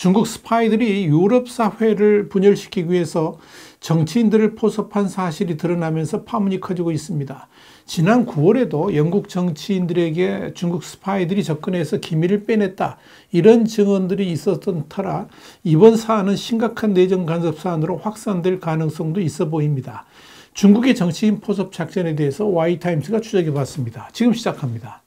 중국 스파이들이 유럽 사회를 분열시키기 위해서 정치인들을 포섭한 사실이 드러나면서 파문이 커지고 있습니다. 지난 9월에도 영국 정치인들에게 중국 스파이들이 접근해서 기밀을 빼냈다, 이런 증언들이 있었던 터라 이번 사안은 심각한 내정 간섭 사안으로 확산될 가능성도 있어 보입니다. 중국의 정치인 포섭 작전에 대해서 Y타임스가 추적해 봤습니다. 지금 시작합니다.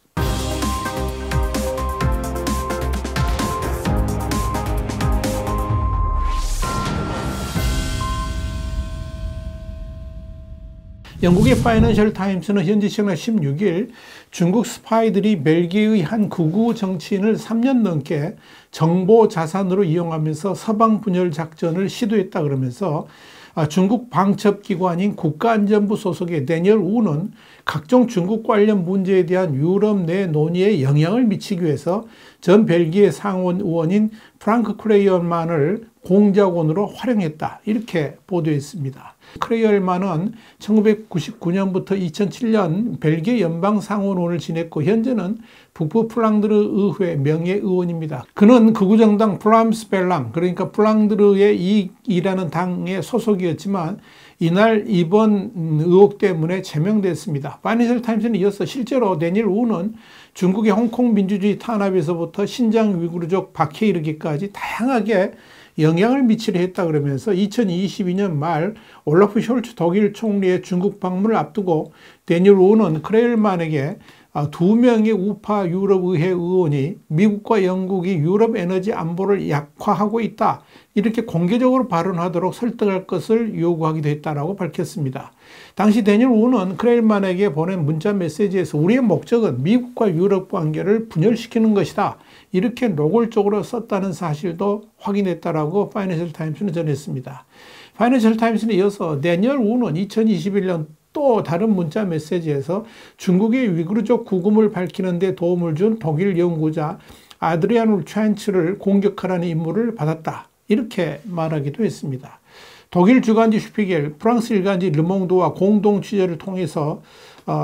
영국의 파이낸셜 타임스는 현지 시각 16일 중국 스파이들이 벨기에의 한 극우 정치인을 3년 넘게 정보 자산으로 이용하면서 서방 분열 작전을 시도했다 그러면서 중국 방첩기관인 국가안전부 소속의 데니얼 우는 각종 중국 관련 문제에 대한 유럽 내 논의에 영향을 미치기 위해서 전 벨기에 상원 의원인 프랑크 크레이얼만을 공작원으로 활용했다, 이렇게 보도했습니다. 크레이얼만은 1999년부터 2007년 벨기에 연방 상원의원을 지냈고 현재는 북부 플랑드르 의회 명예의원입니다. 그는 극우정당 플람스 벨람, 그러니까 플랑드르의 이익이라는 당의 소속이었지만 이날 이번 의혹 때문에 제명됐습니다. 파이낸셜 타임스는 이어서 실제로 데니얼 우는 중국의 홍콩 민주주의 탄압에서부터 신장 위구르족 박해에 이르기까지 다양하게 영향을 미치려 했다 그러면서 2022년 말 올라프 숄츠 독일 총리의 중국 방문을 앞두고 데니얼 우는 크레일만에게 2명의 우파 유럽의회 의원이 미국과 영국이 유럽 에너지 안보를 약화하고 있다, 이렇게 공개적으로 발언하도록 설득할 것을 요구하기도 했다라고 밝혔습니다. 당시 데니얼 우는 크레일만에게 보낸 문자 메시지에서 우리의 목적은 미국과 유럽 관계를 분열시키는 것이다, 이렇게 노골적으로 썼다는 사실도 확인했다라고 파이낸셜 타임스는 전했습니다. 파이낸셜 타임스는 이어서 데니얼 우는 2021년 또 다른 문자 메시지에서 중국의 위구르족 구금을 밝히는 데 도움을 준 독일 연구자 아드리안 트렌츠를 공격하라는 임무를 받았다, 이렇게 말하기도 했습니다. 독일 주간지 슈피겔, 프랑스 일간지 르몽드와 공동 취재를 통해서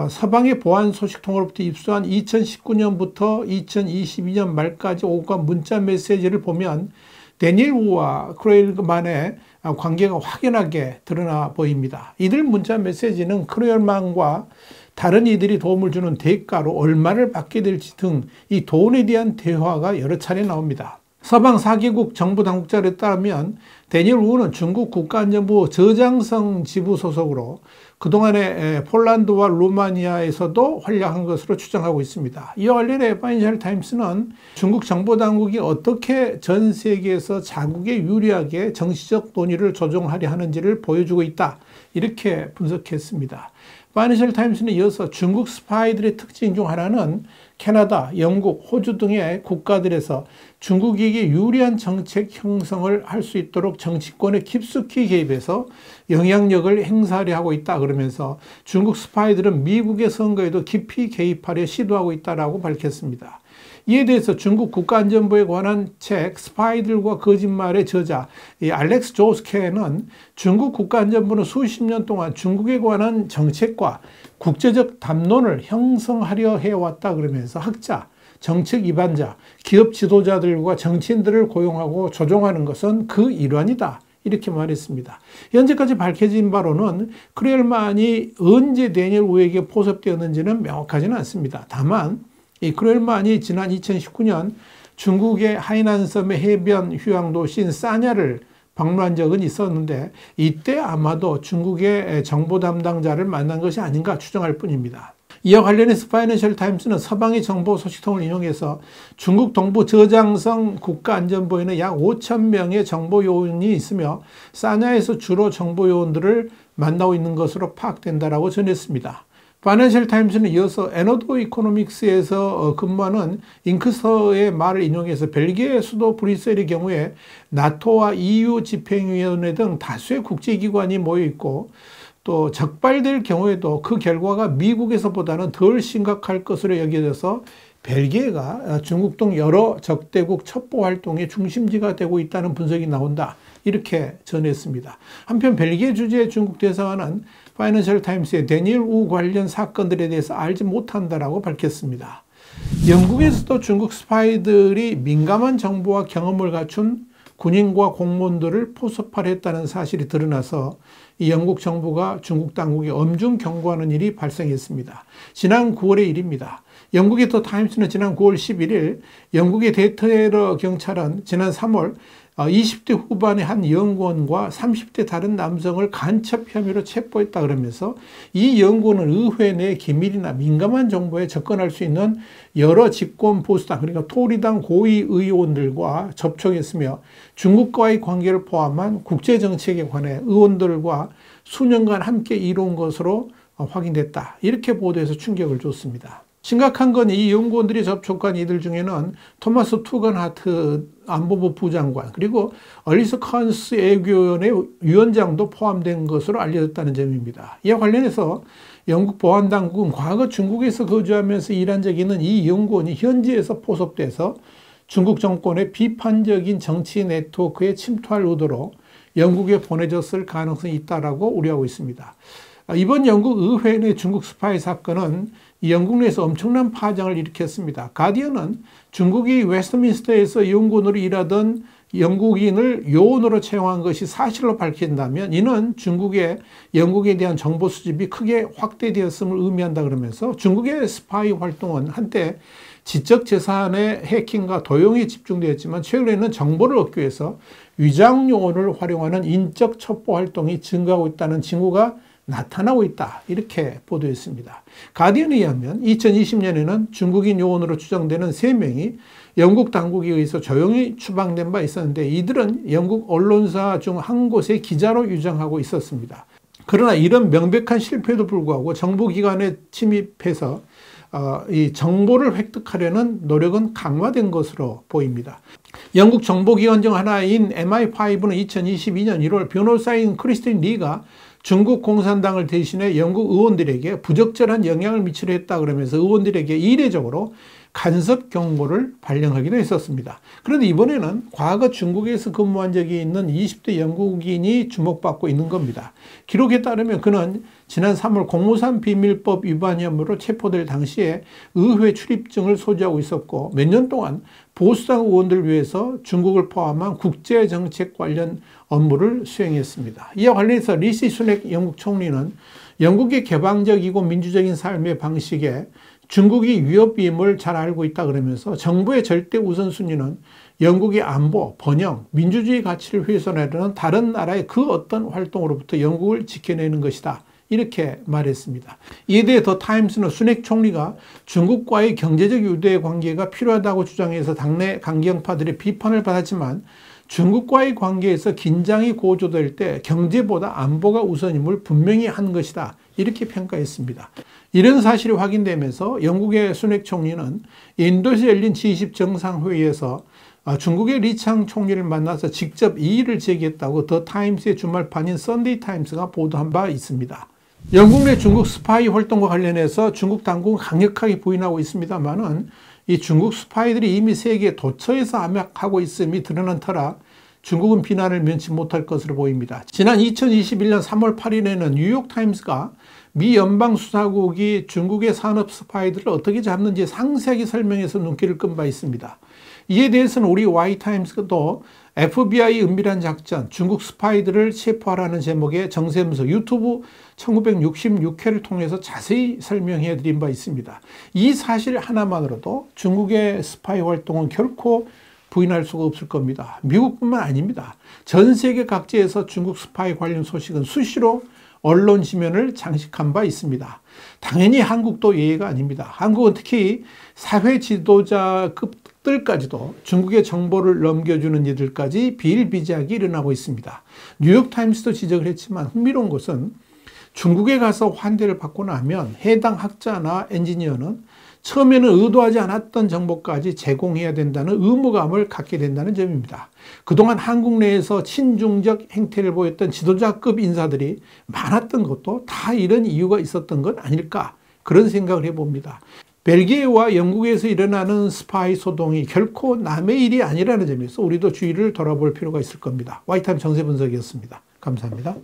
서방의 보안 소식통으로부터 입수한 2019년부터 2022년 말까지 오고 간 문자 메시지를 보면 데니얼 우와 크레일만의 관계가 확연하게 드러나 보입니다. 이들 문자 메시지는 크레일만과 다른 이들이 도움을 주는 대가로 얼마를 받게 될지 등 이 돈에 대한 대화가 여러 차례 나옵니다. 서방 4개국 정부 당국자에 따르면 데니얼 우는 중국 국가안전부 저장성 지부 소속으로 그동안에 폴란드와 루마니아에서도 활약한 것으로 추정하고 있습니다. 이와 관련해 파이낸셜 타임스는 중국 정보당국이 어떻게 전 세계에서 자국에 유리하게 정치적 논의를 조종하려 하는지를 보여주고 있다, 이렇게 분석했습니다. 파이낸셜 타임스는 이어서 중국 스파이들의 특징 중 하나는 캐나다, 영국, 호주 등의 국가들에서 중국에게 유리한 정책 형성을 할 수 있도록 정치권에 깊숙이 개입해서 영향력을 행사하려 하고 있다 그러면서 중국 스파이들은 미국의 선거에도 깊이 개입하려 시도하고 있다고 밝혔습니다. 이에 대해서 중국 국가안전부에 관한 책 스파이들과 거짓말의 저자 알렉스 조스케는 중국 국가안전부는 수십 년 동안 중국에 관한 정책과 국제적 담론을 형성하려 해왔다 그러면서 학자, 정책 위반자, 기업 지도자들과 정치인들을 고용하고 조종하는 것은 그 일환이다, 이렇게 말했습니다. 현재까지 밝혀진 바로는 크레일만이 언제 데니얼 우에게 포섭되었는지는 명확하지는 않습니다. 다만 이 크레일만이 지난 2019년 중국의 하이난섬의 해변 휴양도시인 사냐를 방문한 적은 있었는데 이때 아마도 중국의 정보 담당자를 만난 것이 아닌가 추정할 뿐입니다. 이와 관련해서 파이낸셜 타임스는 서방의 정보 소식통을 인용해서 중국 동부 저장성 국가안전부에는 약 5,000명의 정보요원이 있으며 사냐에서 주로 정보요원들을 만나고 있는 것으로 파악된다라고 전했습니다. 파이낸셜 타임스는 이어서 에너도 이코노믹스에서 근무하는 잉크서의 말을 인용해서 벨기에 수도 브뤼셀의 경우에 나토와 EU 집행위원회 등 다수의 국제기관이 모여 있고 또 적발될 경우에도 그 결과가 미국에서보다는 덜 심각할 것으로 여겨져서 벨기에가 중국 등 여러 적대국 첩보 활동의 중심지가 되고 있다는 분석이 나온다, 이렇게 전했습니다. 한편 벨기에 주재의 중국 대사관은 파이낸셜 타임스의 데니얼 우 관련 사건들에 대해서 알지 못한다라고 밝혔습니다. 영국에서도 중국 스파이들이 민감한 정보와 경험을 갖춘 군인과 공무원들을 포섭하려 사실이 드러나서 이 영국 정부가 중국 당국에 엄중 경고하는 일이 발생했습니다. 지난 9월의 일입니다. 영국의 더 타임스는 지난 9월 11일 영국의 대테러 경찰은 지난 3월 20대 후반의 한 연구원과 30대 다른 남성을 간첩 혐의로 체포했다 그러면서 이 연구원은 의회 내 기밀이나 민감한 정보에 접근할 수 있는 여러 집권 보수당 그러니까 토리당 고위 의원들과 접촉했으며 중국과의 관계를 포함한 국제정책에 관해 의원들과 수년간 함께 이룬 것으로 확인됐다. 이렇게 보도해서 충격을 줬습니다. 심각한 건 이 연구원들이 접촉한 이들 중에는 토마스 투건 하트 안보부 부장관 그리고 얼리스 컨스 외교위원회 위원장도 포함된 것으로 알려졌다는 점입니다. 이와 관련해서 영국 보안당국은 과거 중국에서 거주하면서 일한 적이 있는 이 연구원이 현지에서 포섭돼서 중국 정권의 비판적인 정치 네트워크에 침투할 의도로 영국에 보내졌을 가능성이 있다고 우려하고 있습니다. 이번 영국 의회 내 중국 스파이 사건은 영국 내에서 엄청난 파장을 일으켰습니다. 가디언은 중국이 웨스트민스터에서 연구원으로 일하던 영국인을 요원으로 채용한 것이 사실로 밝힌다면 이는 중국의 영국에 대한 정보 수집이 크게 확대되었음을 의미한다 그러면서 중국의 스파이 활동은 한때 지적 재산의 해킹과 도용에 집중되었지만 최근에는 정보를 얻기 위해서 위장 요원을 활용하는 인적 첩보 활동이 증가하고 있다는 징후가 나타나고 있다. 이렇게 보도했습니다. 가디언에 의하면 2020년에는 중국인 요원으로 추정되는 3명이 영국 당국에 의해서 조용히 추방된 바 있었는데 이들은 영국 언론사 중 한 곳의 기자로 유정하고 있었습니다. 그러나 이런 명백한 실패에도 불구하고 정보기관에 침입해서 이 정보를 획득하려는 노력은 강화된 것으로 보입니다. 영국 정보기관 중 하나인 MI5는 2022년 1월 변호사인 크리스틴 리가 중국 공산당을 대신해 영국 의원들에게 부적절한 영향을 미치려 했다 그러면서 의원들에게 이례적으로 간섭 경고를 발령하기도 했었습니다. 그런데 이번에는 과거 중국에서 근무한 적이 있는 20대 영국인이 주목받고 있는 겁니다. 기록에 따르면 그는 지난 3월 공무상 비밀법 위반 혐의로 체포될 당시에 의회 출입증을 소지하고 있었고 몇 년 동안 보수당 의원들을 위해서 중국을 포함한 국제정책 관련 업무를 수행했습니다. 이와 관련해서 리시 수넥 영국 총리는 영국의 개방적이고 민주적인 삶의 방식에 중국이 위협임을 잘 알고 있다 그러면서 정부의 절대 우선순위는 영국의 안보, 번영, 민주주의 가치를 훼손하려는 다른 나라의 그 어떤 활동으로부터 영국을 지켜내는 것이다. 이렇게 말했습니다. 이에 대해 더 타임스는 수넥 총리가 중국과의 경제적 유대 관계가 필요하다고 주장해서 당내 강경파들의 비판을 받았지만 중국과의 관계에서 긴장이 고조될 때 경제보다 안보가 우선임을 분명히 한 것이다. 이렇게 평가했습니다. 이런 사실이 확인되면서 영국의 수넥 총리는 인도에서 열린 G20 정상회의에서 중국의 리창 총리를 만나서 직접 이의를 제기했다고 더 타임스의 주말판인 썬데이 타임스가 보도한 바 있습니다. 영국 내 중국 스파이 활동과 관련해서 중국 당국은 강력하게 부인하고 있습니다만은 이 중국 스파이들이 이미 세계 도처에서 암약하고 있음이 드러난 터라 중국은 비난을 면치 못할 것으로 보입니다. 지난 2021년 3월 8일에는 뉴욕타임스가 미 연방수사국이 중국의 산업 스파이들을 어떻게 잡는지 상세하게 설명해서 눈길을 끈 바 있습니다. 이에 대해서는 우리 Y타임스도 FBI 은밀한 작전, 중국 스파이들을 체포하라는 제목의 정세문서 유튜브 1966회를 통해서 자세히 설명해 드린 바 있습니다. 이 사실 하나만으로도 중국의 스파이 활동은 결코 부인할 수가 없을 겁니다. 미국뿐만 아닙니다. 전 세계 각지에서 중국 스파이 관련 소식은 수시로 언론 지면을 장식한 바 있습니다. 당연히 한국도 예외가 아닙니다. 한국은 특히 사회 지도자급들까지도 중국의 정보를 넘겨주는 이들까지 비일비재하게 일어나고 있습니다. 뉴욕타임스도 지적을 했지만 흥미로운 것은 중국에 가서 환대를 받고 나면 해당 학자나 엔지니어는 처음에는 의도하지 않았던 정보까지 제공해야 된다는 의무감을 갖게 된다는 점입니다. 그동안 한국 내에서 친중적 행태를 보였던 지도자급 인사들이 많았던 것도 다 이런 이유가 있었던 것 아닐까 그런 생각을 해봅니다. 벨기에와 영국에서 일어나는 스파이 소동이 결코 남의 일이 아니라는 점에서 우리도 주의를 돌아볼 필요가 있을 겁니다. 와이타임 정세 분석이었습니다. 감사합니다.